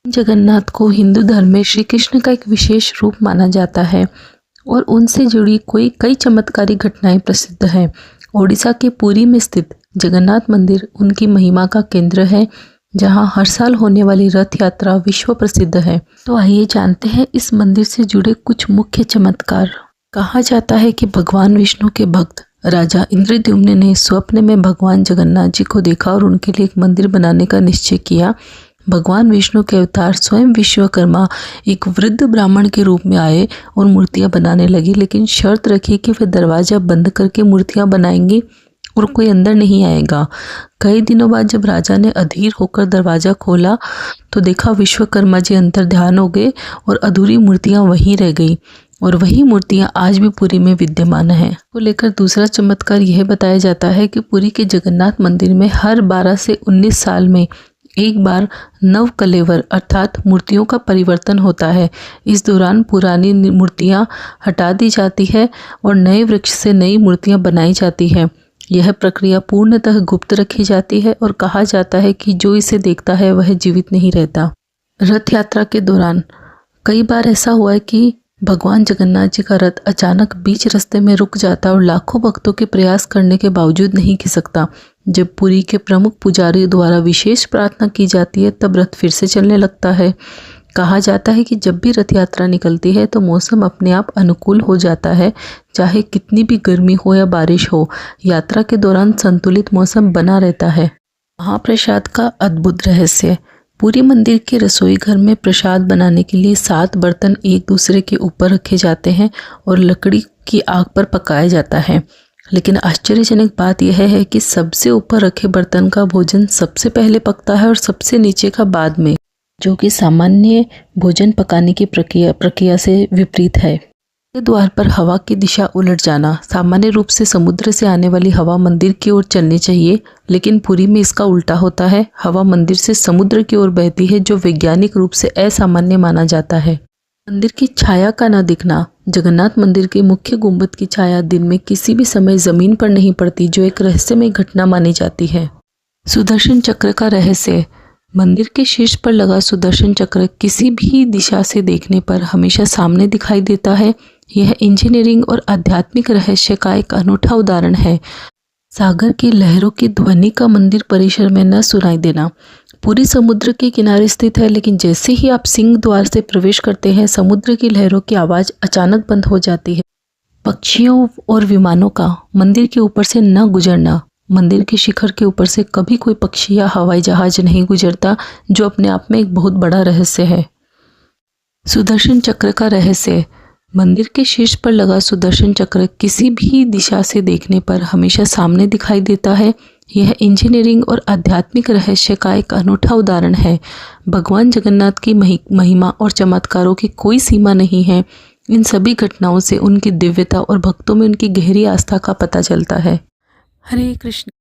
जगन्नाथ को हिंदू धर्म में श्री कृष्ण का एक विशेष रूप माना जाता है और उनसे जुड़ी कई चमत्कारी घटनाएं प्रसिद्ध हैं। ओडिशा के पुरी में स्थित जगन्नाथ मंदिर उनकी महिमा का केंद्र है, जहां हर साल होने वाली रथ यात्रा विश्व प्रसिद्ध है। तो आइए जानते हैं इस मंदिर से जुड़े कुछ मुख्य चमत्कार। कहा जाता है कि भगवान विष्णु के भक्त राजा इंद्रद्युम्न ने स्वप्न में भगवान जगन्नाथ जी को देखा और उनके लिए एक मंदिर बनाने का निश्चय किया। भगवान विष्णु के अवतार स्वयं विश्वकर्मा एक वृद्ध ब्राह्मण के रूप में आए और मूर्तियां बनाने लगे, लेकिन शर्त रखी कि वे दरवाजा बंद करके मूर्तियां बनाएंगे और कोई अंदर नहीं आएगा। कई दिनों बाद जब राजा ने अधीर होकर दरवाजा खोला तो देखा विश्वकर्मा जी अंतर ध्यान हो गए और अधूरी मूर्तियां वहीं रह गई और वही मूर्तियां आज भी पुरी में विद्यमान हैं। को लेकर दूसरा चमत्कार यह बताया जाता है कि पुरी के जगन्नाथ मंदिर में हर 12 से 19 साल में एक बार नव कलेवर अर्थात मूर्तियों का परिवर्तन होता है। इस दौरान पुरानी मूर्तियां हटा दी जाती है और नए वृक्ष से नई मूर्तियां बनाई जाती है। यह प्रक्रिया पूर्णतः गुप्त रखी जाती है और कहा जाता है कि जो इसे देखता है वह जीवित नहीं रहता। रथ यात्रा के दौरान कई बार ऐसा हुआ है कि भगवान जगन्नाथ जी का रथ अचानक बीच रास्ते में रुक जाता और लाखों भक्तों के प्रयास करने के बावजूद नहीं खिसकता। जब पुरी के प्रमुख पुजारी द्वारा विशेष प्रार्थना की जाती है तब रथ फिर से चलने लगता है। कहा जाता है कि जब भी रथ यात्रा निकलती है तो मौसम अपने आप अनुकूल हो जाता है, चाहे कितनी भी गर्मी हो या बारिश हो। यात्रा के दौरान संतुलित मौसम बना रहता है। महाप्रसाद का अद्भुत रहस्य। पूरी मंदिर के रसोई घर में प्रसाद बनाने के लिए 7 बर्तन एक दूसरे के ऊपर रखे जाते हैं और लकड़ी की आग पर पकाया जाता है। लेकिन आश्चर्यजनक बात यह है कि सबसे ऊपर रखे बर्तन का भोजन सबसे पहले पकता है और सबसे नीचे का बाद में, जो कि सामान्य भोजन पकाने की प्रक्रिया से विपरीत है। के द्वार पर हवा की दिशा उलट जाना। सामान्य रूप से समुद्र से आने वाली हवा मंदिर की ओर चलनी चाहिए, लेकिन पुरी में इसका उल्टा होता है। हवा मंदिर से समुद्र की ओर बहती है, जो वैज्ञानिक रूप से असामान्य माना जाता है। मंदिर की छाया का न दिखना। जगन्नाथ मंदिर के मुख्य गुंबद की छाया दिन में किसी भी समय जमीन पर नहीं पड़ती, जो एक रहस्यमय घटना मानी जाती है। सुदर्शन चक्र का रहस्य। मंदिर के शीर्ष पर लगा सुदर्शन चक्र किसी भी दिशा से देखने पर हमेशा सामने दिखाई देता है। यह इंजीनियरिंग और आध्यात्मिक रहस्य का एक अनूठा उदाहरण है। सागर की लहरों की ध्वनि का मंदिर परिसर में न सुनाई देना। पूरी समुद्र के किनारे स्थित है, लेकिन जैसे ही आप सिंह द्वार से प्रवेश करते हैं समुद्र की लहरों की आवाज़ अचानक बंद हो जाती है। पक्षियों और विमानों का मंदिर के ऊपर से न गुजरना। मंदिर के शिखर के ऊपर से कभी कोई पक्षी या हवाई जहाज नहीं गुजरता, जो अपने आप में एक बहुत बड़ा रहस्य है। सुदर्शन चक्र का रहस्य। मंदिर के शीर्ष पर लगा सुदर्शन चक्र किसी भी दिशा से देखने पर हमेशा सामने दिखाई देता है। यह इंजीनियरिंग और आध्यात्मिक रहस्य का एक अनूठा उदाहरण है। भगवान जगन्नाथ की महिमा और चमत्कारों की कोई सीमा नहीं है। इन सभी घटनाओं से उनकी दिव्यता और भक्तों में उनकी गहरी आस्था का पता चलता है। हरे कृष्ण।